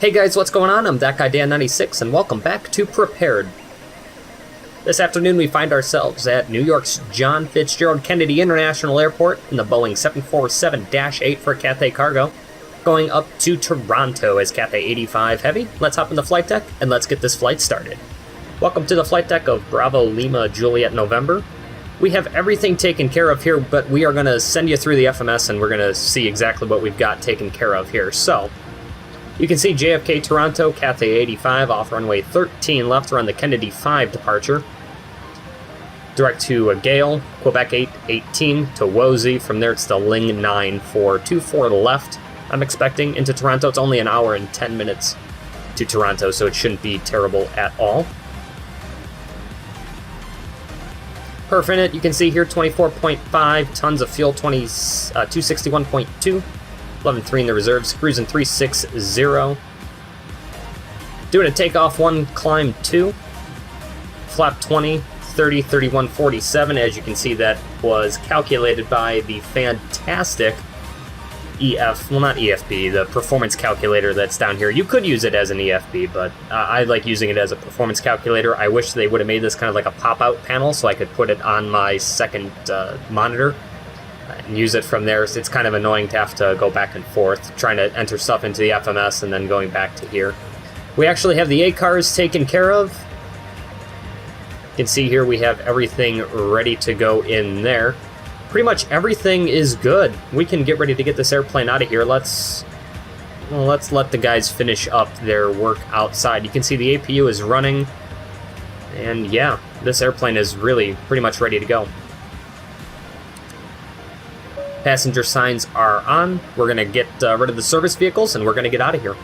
Hey guys, what's going on? I'm that guy Dan96 and welcome back to Prepared. This afternoon we find ourselves at New York's John Fitzgerald Kennedy International Airport in the Boeing 747-8 for Cathay Cargo, going up to Toronto as Cathay 85 Heavy. Let's hop in the flight deck and let's get this flight started. Welcome to the flight deck of Bravo Lima Juliet November. We have everything taken care of here, but we are going to send you through the FMS and we're going to see exactly what we've got taken care of here. So, you can see JFK Toronto, Cathay 85, off runway 13 left, around the Kennedy 5 departure. Direct to Gale, Quebec 818 to Wozy. From there it's the Ling 9424 left. I'm expecting into Toronto. It's only an hour and 10 minutes to Toronto, so it shouldn't be terrible at all. Perf in it, you can see here 24.5 tons of fuel, 261.2. 11.3 in the reserves, cruising 360. Doing a takeoff 1, climb 2. Flap 20, 30, 31, 47. As you can see, that was calculated by the fantastic not EFB, the performance calculator that's down here. You could use it as an EFB, but I like using it as a performance calculator. I wish they would have made this kind of like a pop-out panel so I could put it on my second monitor and use it from there. It's kind of annoying to have to go back and forth, trying to enter stuff into the FMS and then going back to here. We actually have the A cars taken care of. You can see here we have everything ready to go in there. Pretty much everything is good. We can get ready to get this airplane out of here. Let's let the guys finish up their work outside. You can see the APU is running, and yeah, this airplane is really pretty much ready to go. Passenger signs are on. We're going to get rid of the service vehicles, and we're going to get out of here.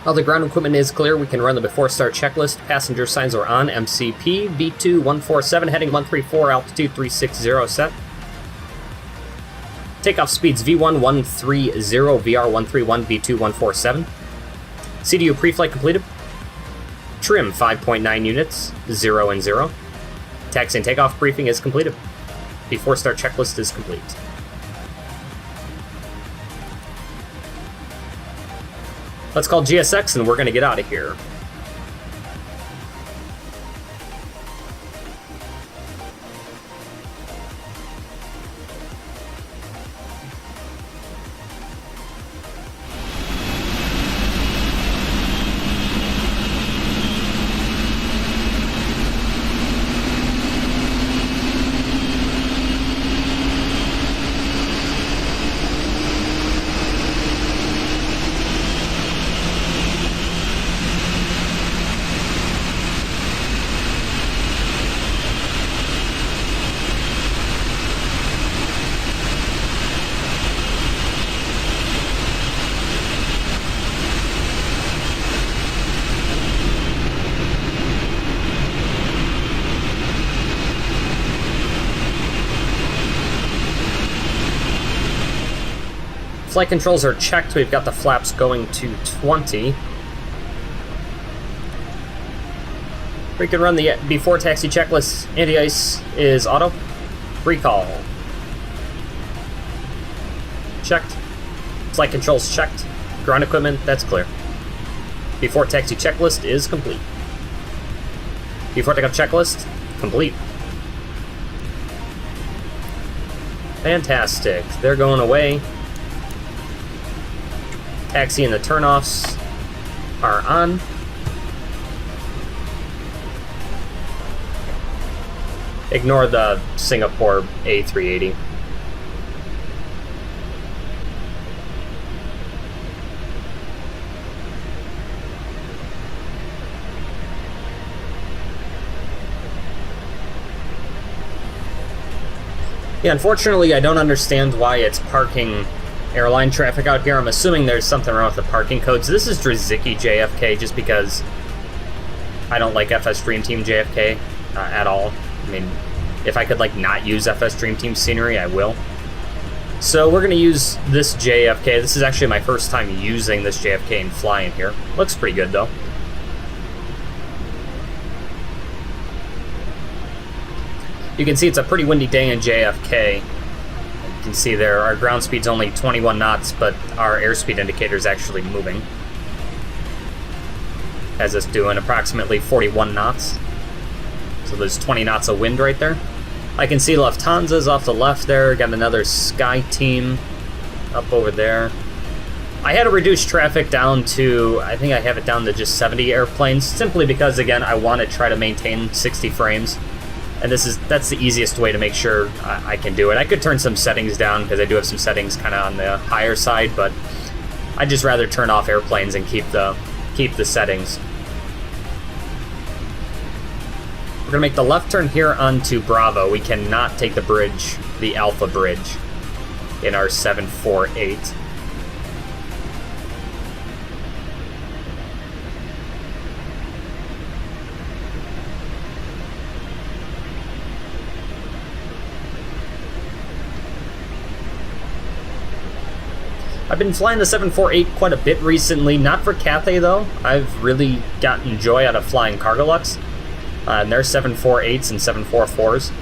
All the ground equipment is clear. We can run the before start checklist. Passenger signs are on. MCP, V2147, heading 134, altitude 360 set. Takeoff speeds V1130, VR131, V2147. CDU pre-flight completed. Trim 5.9 units, 0 and 0. Taxi and takeoff briefing is completed. Before start checklist is complete. Let's call GSX and we're going to get out of here. Flight controls are checked. We've got the flaps going to 20. We can run the before taxi checklist. Anti-ice is auto. Recall. Checked. Flight controls checked. Ground equipment, that's clear. Before taxi checklist is complete. Before takeoff checklist, complete. Fantastic. They're going away. Taxi and the turnoffs are on. Ignore the Singapore A380. Yeah, unfortunately, I don't understand why it's parking airline traffic out here. I'm assuming there's something wrong with the parking codes. This is Drzewiecki JFK, just because I don't like FS Dream Team JFK at all. I mean, if I could like not use FS Dream Team scenery, I will. So we're gonna use this JFK. This is actually my first time using this JFK and flying here. Looks pretty good though. You can see it's a pretty windy day in JFK. You can see there our ground speed's only 21 knots, but our airspeed indicator is actually moving. Has us doing approximately 41 knots. So there's 20 knots of wind right there. I can see Lufthansa's off the left there. Got another Sky Team up over there. I had to reduce traffic down to, I think I have it down to just 70 airplanes, simply because, again, I want to try to maintain 60 frames. And that's the easiest way to make sure I can do it. I could turn some settings down, because I do have some settings kind of on the higher side, but I'd just rather turn off airplanes and keep the settings. We're going to make the left turn here onto Bravo. We cannot take the bridge, the Alpha Bridge, in our 748. I've been flying the 748 quite a bit recently, not for Cathay though. I've really gotten joy out of flying Cargolux, and their 748s and 744s,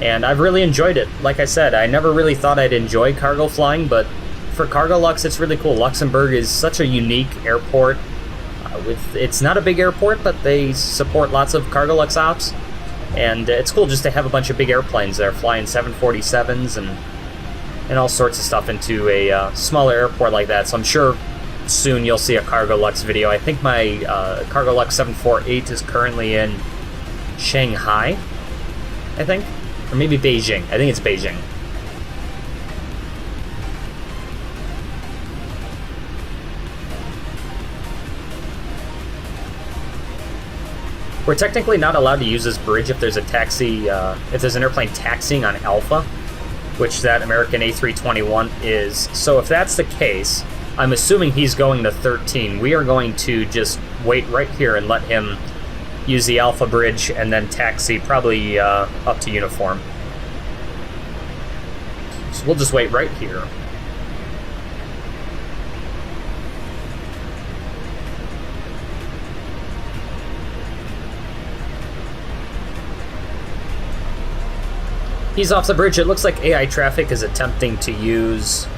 and I've really enjoyed it. Like I said, I never really thought I'd enjoy cargo flying, but for Cargolux it's really cool. Luxembourg is such a unique airport. It's not a big airport, but they support lots of Cargolux ops, and it's cool just to have a bunch of big airplanes there, flying 747s and all sorts of stuff into a smaller airport like that. So I'm sure soon you'll see a Cargolux video. I think my Cargolux 748 is currently in Shanghai, I think, or maybe Beijing. I think it's Beijing. We're technically not allowed to use this bridge if there's a taxi, if there's an airplane taxiing on Alpha, which that American A321 is. So if that's the case, I'm assuming he's going to 13. We are going to just wait right here and let him use the Alpha Bridge and then taxi probably up to uniform. So we'll just wait right here. He's off the bridge. It looks like AI traffic is attempting to use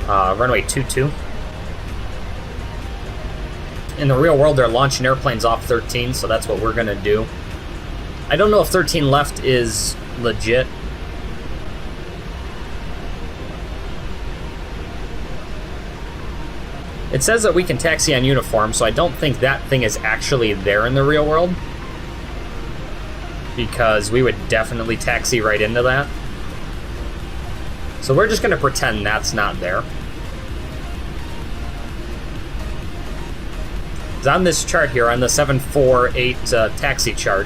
runway 22. In the real world, they're launching airplanes off 13, so that's what we're going to do. I don't know if 13 left is legit. It says that we can taxi on uniform, so I don't think that thing is actually there in the real world, because we would definitely taxi right into that. So we're just going to pretend that's not there. On this chart here, on the 748 taxi chart,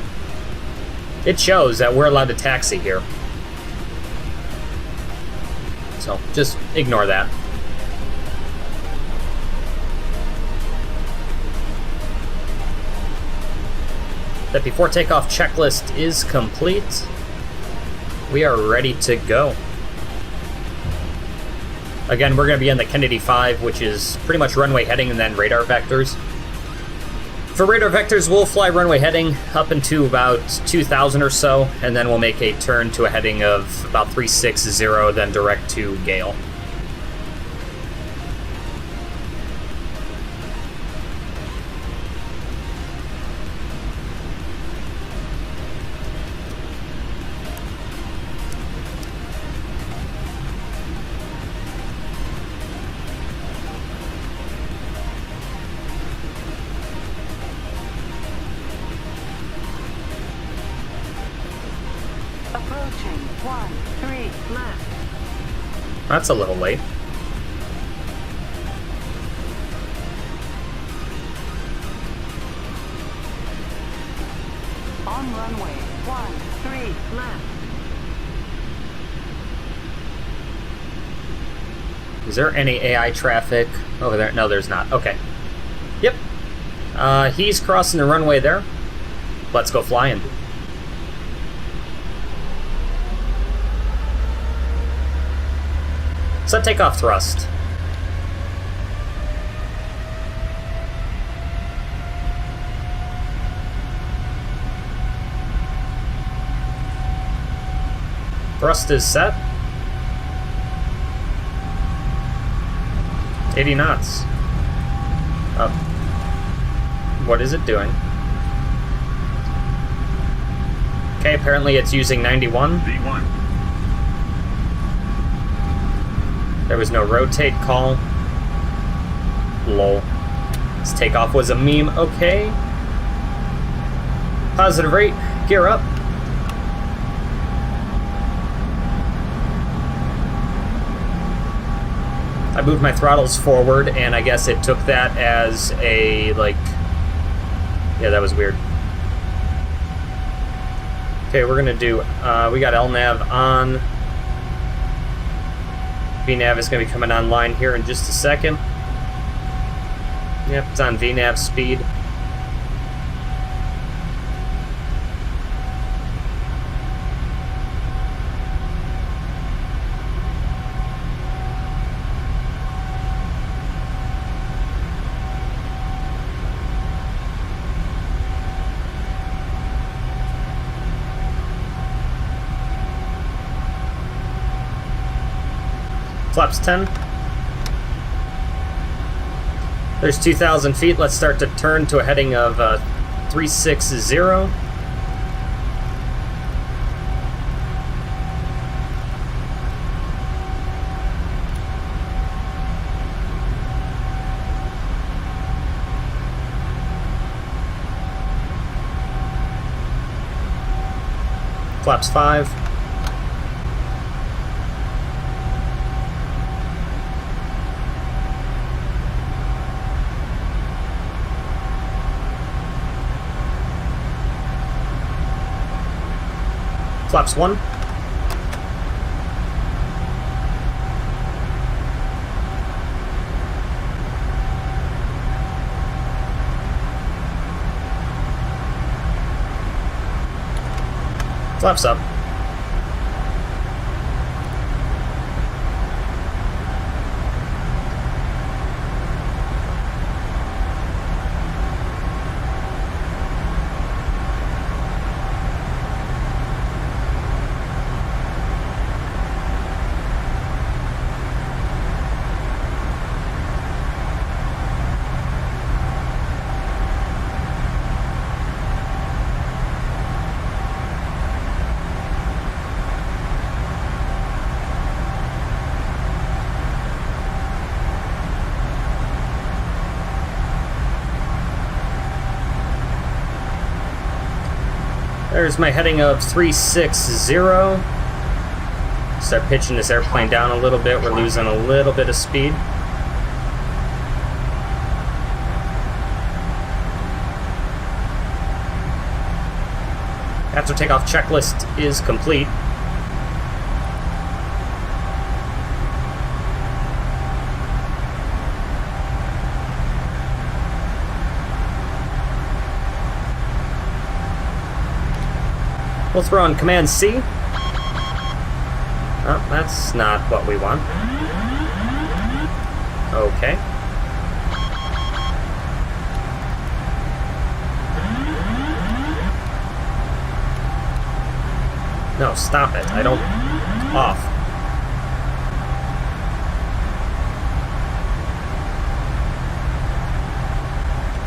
it shows that we're allowed to taxi here. So just ignore that. That before takeoff checklist is complete. We are ready to go. Again, we're going to be in the Kennedy 5, which is pretty much runway heading and then radar vectors. For radar vectors, we'll fly runway heading up into about 2,000 or so, and then we'll make a turn to a heading of about 360, then direct to Gale. That's a little late. On runway 13 left. Is there any AI traffic over there? No, there's not. Okay. Yep. He's crossing the runway there. Let's go flying. Set takeoff thrust. Thrust is set. 80 knots. Up. What is it doing? Okay, apparently it's using 91. V1. There was no rotate call. Lol. This takeoff was a meme. Okay. Positive rate. Gear up. I moved my throttles forward, and I guess it took that as a, like... Yeah, that was weird. Okay, we're gonna do... we got LNAV on. VNAV is gonna be coming online here in just a second. Yep, it's on VNAV speed. Flaps 10. There's 2,000 feet. Let's start to turn to a heading of 360. Flaps 5. Flaps 1. Flaps up. There's my heading of 360. Start pitching this airplane down a little bit. We're losing a little bit of speed. After takeoff checklist is complete. We'll throw on Command C. Oh, that's not what we want. Okay. No, stop it. I don't... Off.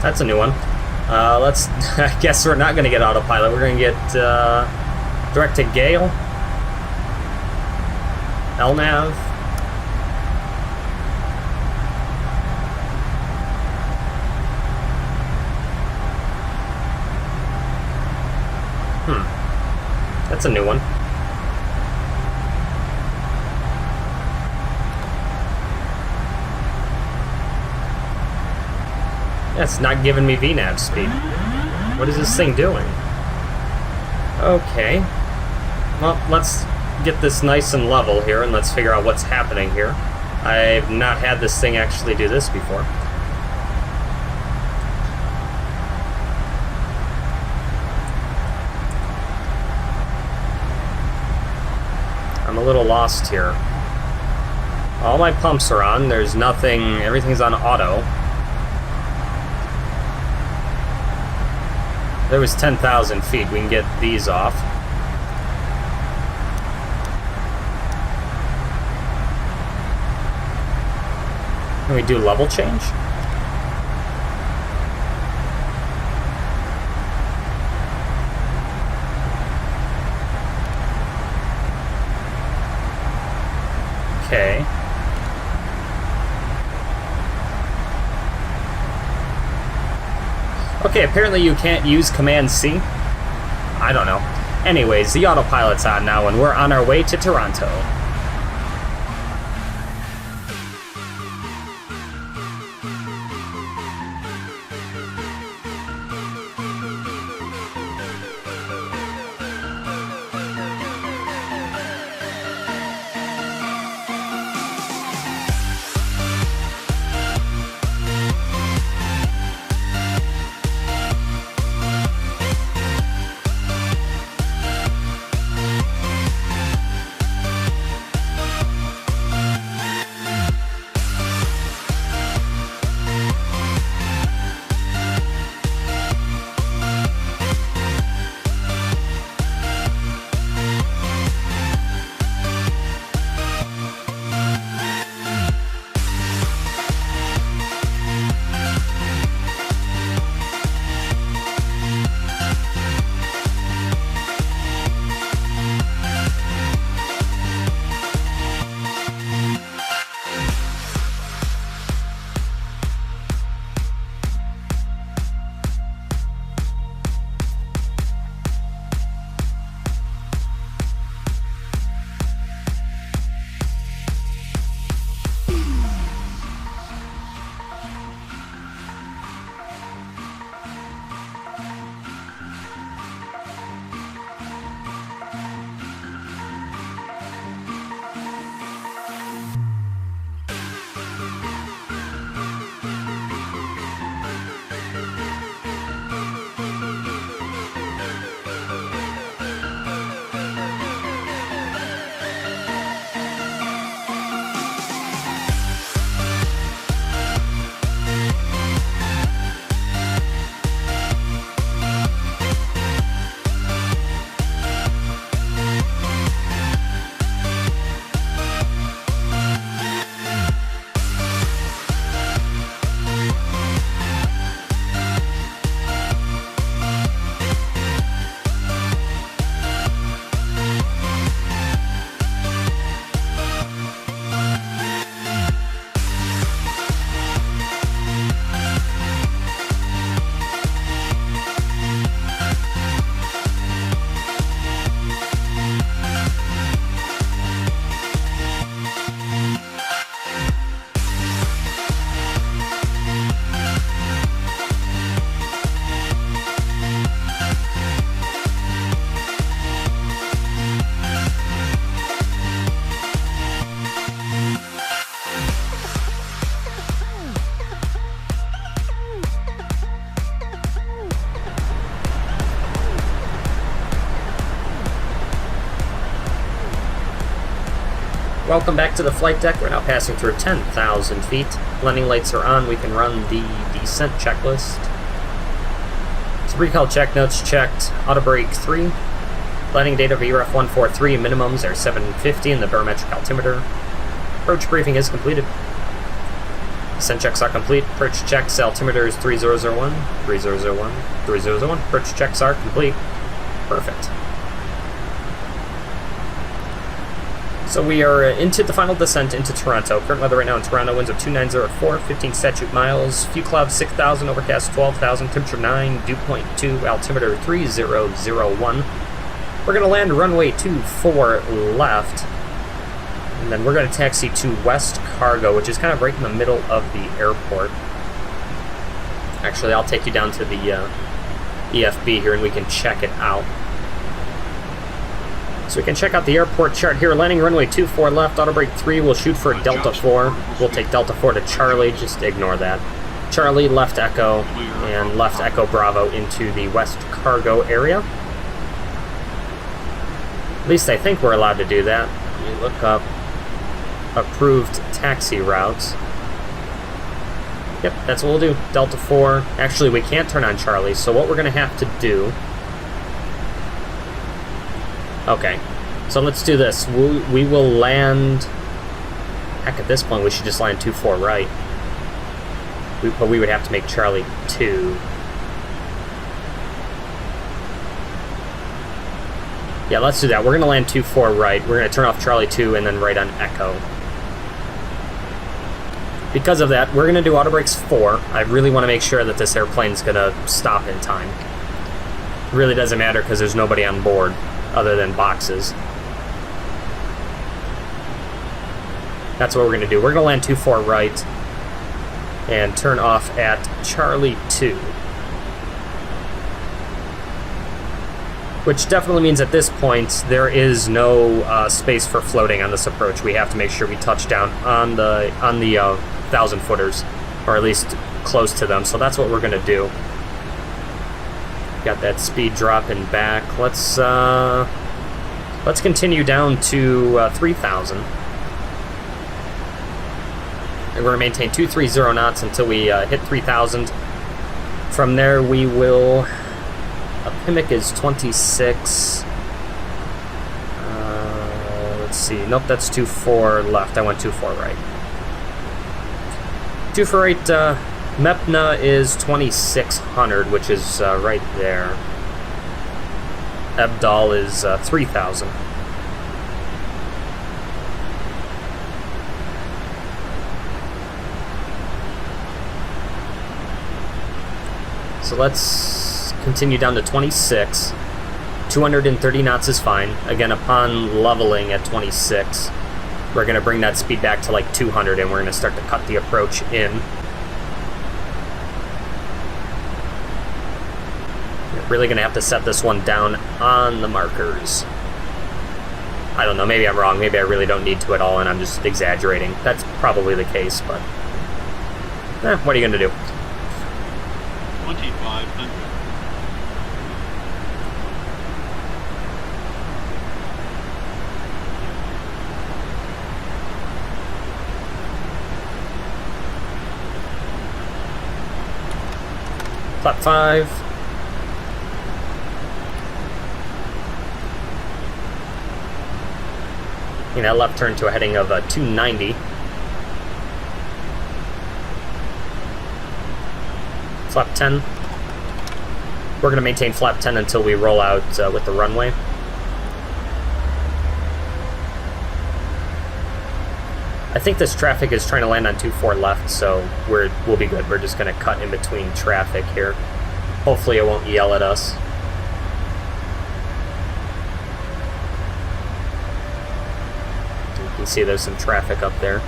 That's a new one. Let's... I guess we're not going to get autopilot. We're going to get direct to Gale. LNAV. That's a new one. That's not giving me VNAV speed. What is this thing doing? Okay. Well, let's get this nice and level here, and let's figure out what's happening here. I've not had this thing actually do this before. I'm a little lost here. All my pumps are on. There's nothing... Everything's on auto. There was 10,000 feet. We can get these off. Can we do level change? Okay, apparently you can't use Command-C. I don't know. Anyways, the autopilot's on now, and we're on our way to Toronto. Welcome back to the flight deck. We're now passing through 10,000 feet. Landing lights are on. We can run the descent checklist. So recall check notes checked. Auto brake 3. Landing data VRF 143. Minimums are 750 in the barometric altimeter. Approach briefing is completed. Descent checks are complete. Approach checks. Altimeter is 3001. 3001. 3001. Approach checks are complete. Perfect. So we are into the final descent into Toronto. Current weather right now in Toronto, winds of 2904, 15 statute miles, few clouds 6,000, overcast 12,000, temperature 9, dew point 2, altimeter 3001. We're going to land runway 24 left, and then we're going to taxi to West Cargo, which is kind of right in the middle of the airport. Actually, I'll take you down to the EFB here and we can check it out. So we can check out the airport chart here. Landing runway 24 left, auto brake 3, we'll shoot for Delta 4. We'll take Delta 4 to Charlie, just ignore that. Charlie, left Echo, and left Echo Bravo into the West Cargo area. At least I think we're allowed to do that. Let me look up approved taxi routes. Yep, that's what we'll do. Delta 4. Actually, we can't turn on Charlie, so what we're going to have to do... Okay, so let's do this. We will land... Heck, at this point, we should just land 24 right. But we would have to make Charlie 2. Yeah, let's do that. We're going to land 24 right. We're going to turn off Charlie 2 and then right on Echo. Because of that, we're going to do auto brakes 4. I really want to make sure that this airplane's going to stop in time. It really doesn't matter because there's nobody on board other than boxes. That's what we're going to do. We're going to land 2-4 right and turn off at Charlie 2. Which definitely means at this point there is no space for floating on this approach. We have to make sure we touch down on the 1,000 footers, or at least close to them. So that's what we're going to do. Got that speed dropping back. Let's continue down to 3,000. And we're going to maintain 230 knots until we hit 3,000. From there we will... Pimic is 26. Let's see. Nope, that's 2-4 left. I went 2-4 right. 2-4 right. Mepna is 2,600, which is right there. Ebdal is 3,000. So let's continue down to 26. 230 knots is fine. Again, upon leveling at 26, we're going to bring that speed back to like 200, and we're going to start to cut the approach in. We're really going to have to set this one down on the markers. I don't know, maybe I'm wrong. Maybe I really don't need to at all, and I'm just exaggerating. That's probably the case, but... what are you going to do? 2,500. Flap 5. That left turn to a heading of 290. Flap 10. We're going to maintain flap 10 until we roll out with the runway. I think this traffic is trying to land on 2-4 left, so we'll be good. We're just going to cut in between traffic here. Hopefully it won't yell at us. You can see there's some traffic up there.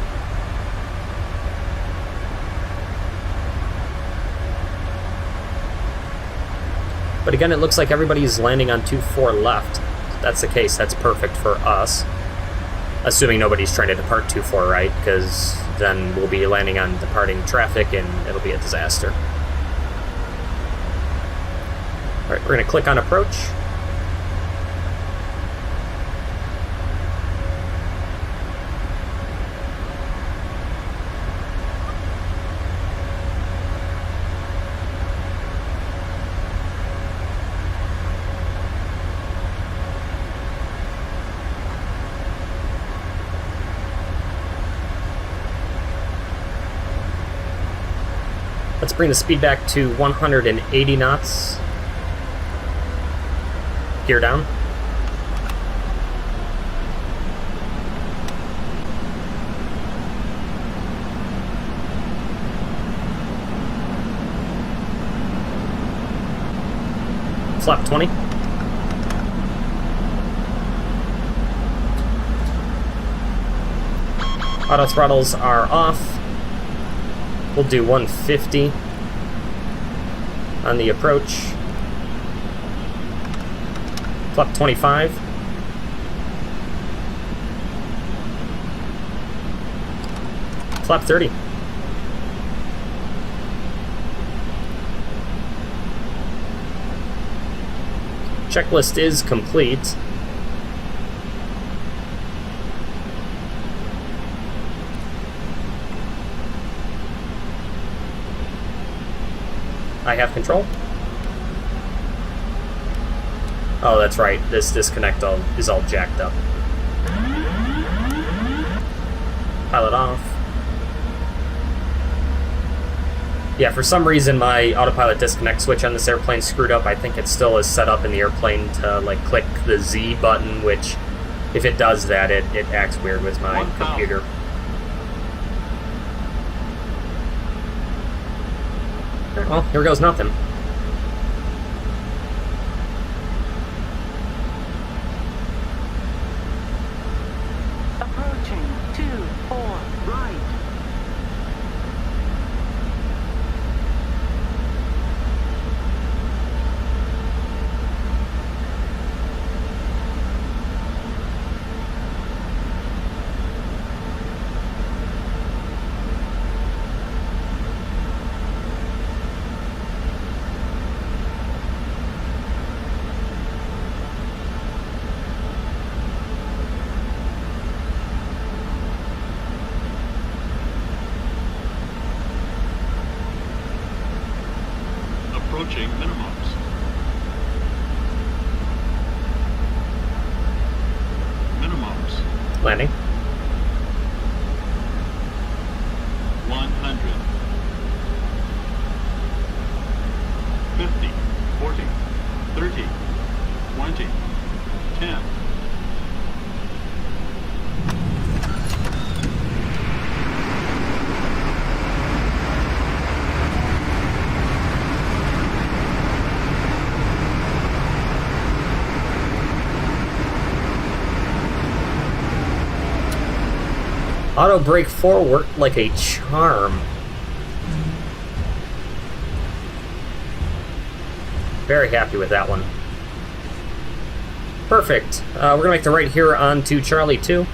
But again, it looks like everybody's landing on 2-4 left. If that's the case, that's perfect for us. Assuming nobody's trying to depart 2-4 right, because then we'll be landing on departing traffic and it'll be a disaster. Alright, we're going to click on approach. Let's bring the speed back to 180 knots. Gear down. Flap 20. Auto throttles are off. We'll do 150 on the approach. Flap 25. Flap 30. Checklist is complete. I have control. Oh, that's right. This disconnect is all jacked up. Pilot off. Yeah, for some reason my autopilot disconnect switch on this airplane screwed up. I think it still is set up in the airplane to like click the Z button, which if it does that, it acts weird with my computer. Well, here goes nothing. Approaching 2-4 right. Approaching minimums. Minimums. Landing. 100. 50. 40. 30. 20. 10. Auto brake 4 worked like a charm. Very happy with that one. Perfect. We're gonna make the right here onto Charlie 2.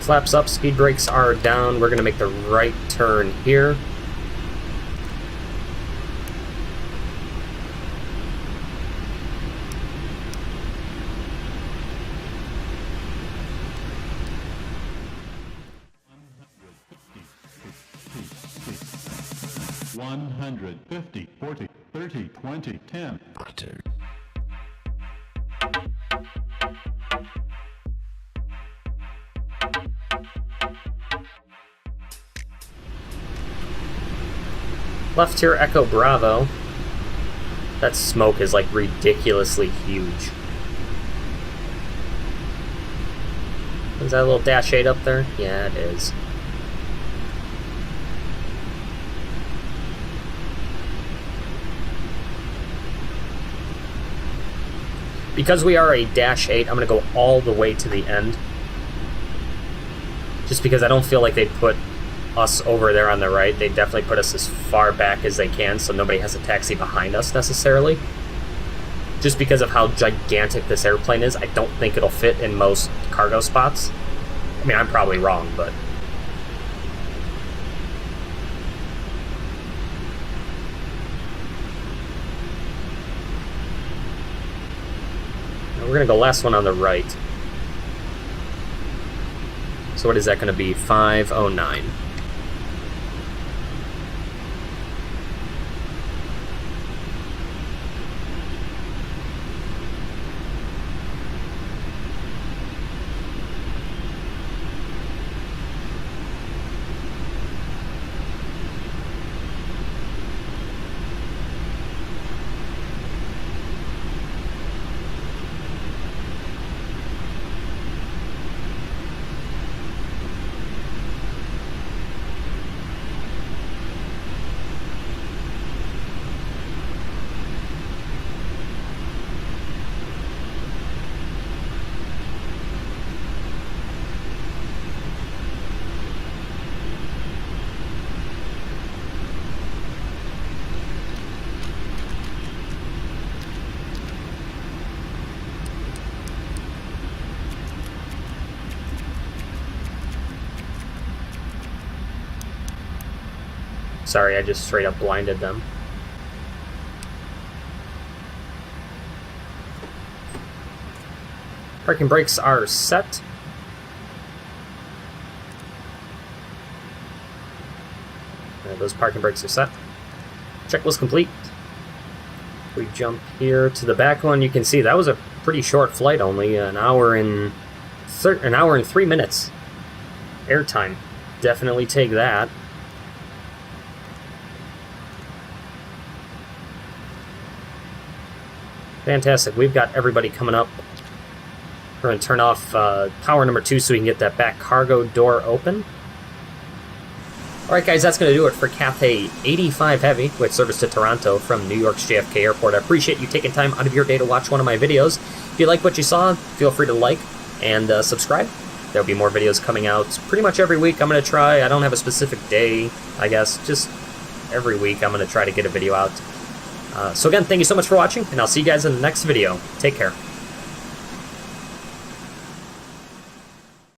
Flaps up, speed brakes are down. We're gonna make the right turn here. $100, $50, $40, $30, $20, $10. Left here, Echo Bravo. That smoke is like ridiculously huge. Is that a little dash 8 up there? Yeah, it is. Because we are a dash 8, I'm going to go all the way to the end. Just because I don't feel like they put us over there on the right. They definitely put us as far back as they can so nobody has a taxi behind us necessarily. Just because of how gigantic this airplane is, I don't think it'll fit in most cargo spots. I mean, I'm probably wrong, but... We're going to go last one on the right. So what is that going to be? 509. Sorry, I just straight up blinded them. Parking brakes are set. Those parking brakes are set. Checklist complete. We jump here to the back one. You can see that was a pretty short flight, only an hour and 3 minutes airtime. Definitely take that. Fantastic. We've got everybody coming up. We're going to turn off power number 2 so we can get that back cargo door open. Alright guys, that's going to do it for Cathay 85 Heavy with service to Toronto from New York's JFK Airport. I appreciate you taking time out of your day to watch one of my videos. If you like what you saw, feel free to like and subscribe. There'll be more videos coming out pretty much every week. I'm going to try, I don't have a specific day, I guess, just every week I'm going to try to get a video out. So again, thank you so much for watching, and I'll see you guys in the next video. Take care.